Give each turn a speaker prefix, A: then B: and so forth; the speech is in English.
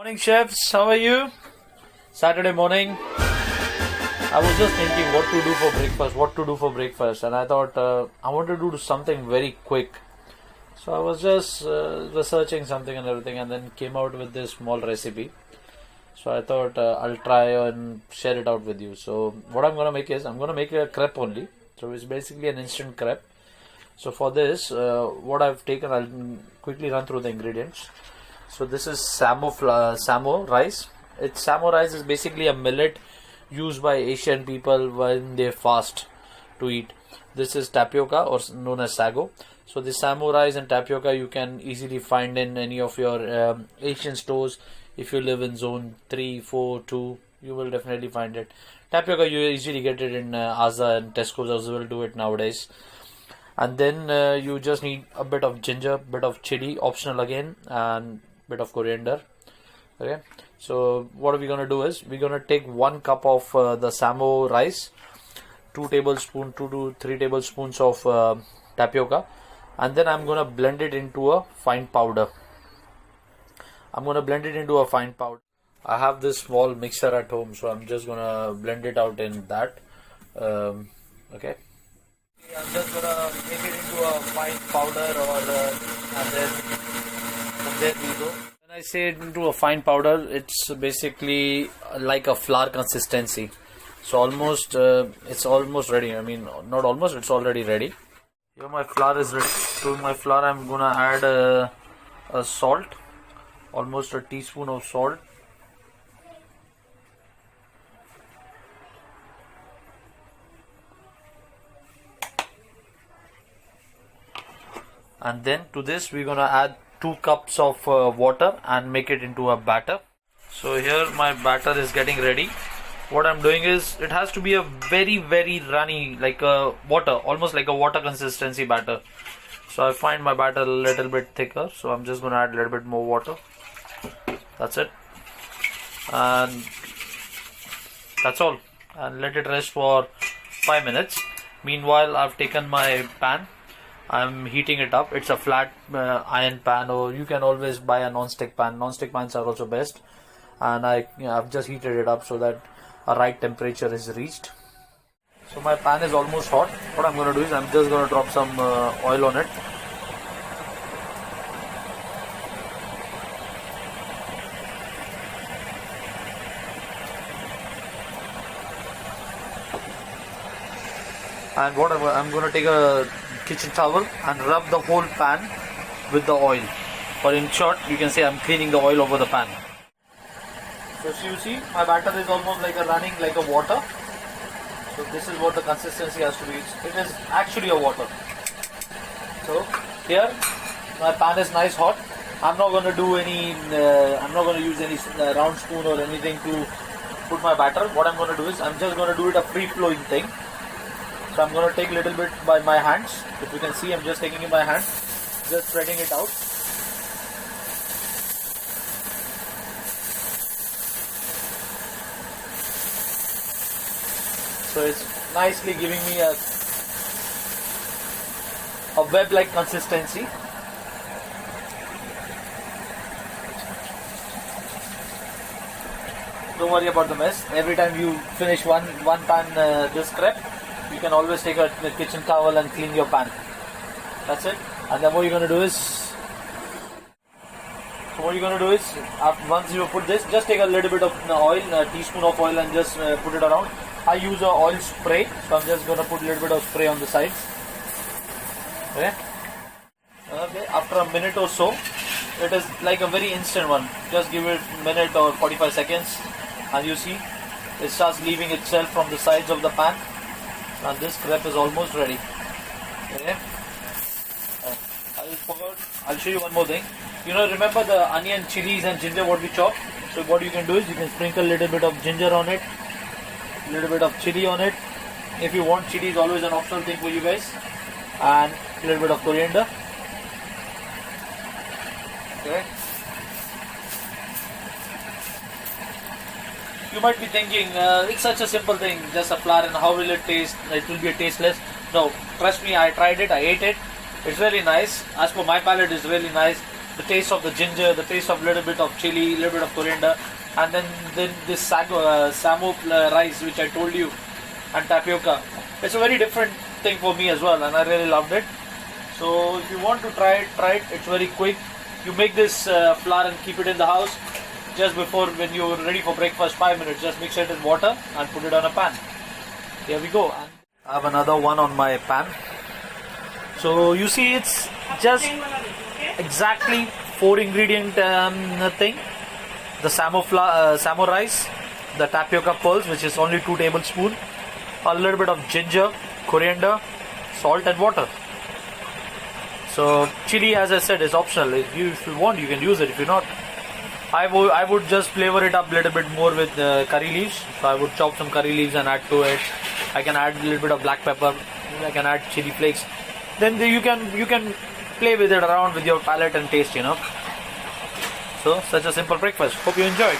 A: Morning chefs, how are you? Saturday morning. I was just thinking what to do for breakfast, and I thought I want to do something very quick. So I was just researching something and everything, and then came out with this small recipe. So I thought I'll try and share it out with you. So what I'm gonna make is I'm gonna make a crepe only. So it's basically an instant crepe. So for this, what I've taken, I'll quickly run through the ingredients. So this is samo rice. Samo rice is basically a millet used by Asian people when they fast to eat. This is tapioca, or known as sago. So the samo rice and tapioca you can easily find in any of your Asian stores. If you live in zone 3, 4, 2, you will definitely find it. Tapioca you usually get it in Aza and Tesco's as well do it nowadays. And then you just need a bit of ginger, bit of chili, optional again, and bit of coriander. Okay, so what are we gonna do is we're gonna take 1 cup of the samo rice, 2 to 3 tablespoons of tapioca, and then I'm gonna blend it into a fine powder. I have this small mixer at home, so I'm just gonna blend it out in that. Okay, I'm just gonna make it into a fine powder, and then from there we go. When I say it into a fine powder, it's basically like a flour consistency. So it's almost ready. I mean, not almost, it's already ready. Here my flour is ready. To my flour, I'm gonna add a salt, almost a teaspoon of salt. And then to this we're gonna add 2 cups of water and make it into a batter. So here my batter is getting ready. What I'm doing is it has to be a very runny, like a water, almost like a water consistency batter. So I find my batter a little bit thicker, so I'm just gonna add a little bit more water. That's it, and that's all, and let it rest for 5 minutes. Meanwhile, I've taken my pan. I'm heating it up. It's a flat iron pan, or you can always buy a non-stick pan. Non-stick pans are also best. And I've just heated it up so that a right temperature is reached. So my pan is almost hot. What I'm going to do is I'm just going to drop some oil on it. And what I'm going to take a kitchen towel and rub the whole pan with the oil, or in short you can say I'm cleaning the oil over the pan. So you see my batter is almost like running like a water. So this is what the consistency has to be. It is actually a water. So here my pan is nice hot. I'm not going to do any I'm not going to use any round spoon or anything to put my batter. What I'm going to do is I'm just going to do it a free flowing thing. So I'm going to take a little bit by my hands. If you can see, I'm just taking in my hand, just spreading it out. So it's nicely giving me a web-like consistency. Don't worry about the mess. Every time you finish one pan this crepe, you can always take a kitchen towel and clean your pan. That's it. And then what you're going to do is, once you put this, just take a little bit of oil, a teaspoon of oil, and just put it around. I use a oil spray, so I'm just going to put a little bit of spray on the sides. Okay. After a minute or so, it is like a very instant one. Just give it a minute or 45 seconds, and you see it starts leaving itself from the sides of the pan. And this crepe is almost ready. Okay. I'll show you one more thing. Remember the onion, chilies and ginger what we chopped? So what you can do is you can sprinkle a little bit of ginger on it, a little bit of chili on it. If you want chili, is always an optional thing for you guys. And a little bit of coriander. Okay. You might be thinking, it's such a simple thing, just a flour, and how will it taste? It will be tasteless. No, trust me, I tried it, I ate it. It's really nice. As per my palate, it's really nice. the taste of the ginger, the taste of little bit of chili, little bit of coriander, and then this samo rice which I told you, and tapioca. It's a very different thing for me as well, and I really loved it. So if you want to try it. It's very quick. You make this flour and keep it in the house. Just before, when you're ready for breakfast, 5 minutes, just mix it in water and put it on a pan. Here we go. And I have another one on my pan. So you see, it's just exactly 4 ingredient thing. The samo rice, the tapioca pearls, which is only 2 tablespoons, a little bit of ginger, coriander, salt and water. So chili, as I said, is optional. If you want, you can use it. If you're not, I would just flavor it up a little bit more with curry leaves. So I would chop some curry leaves and add to it. I can add a little bit of black pepper. I can add chili flakes. Then you can play with it around with your palate and taste. So such a simple breakfast. Hope you enjoyed.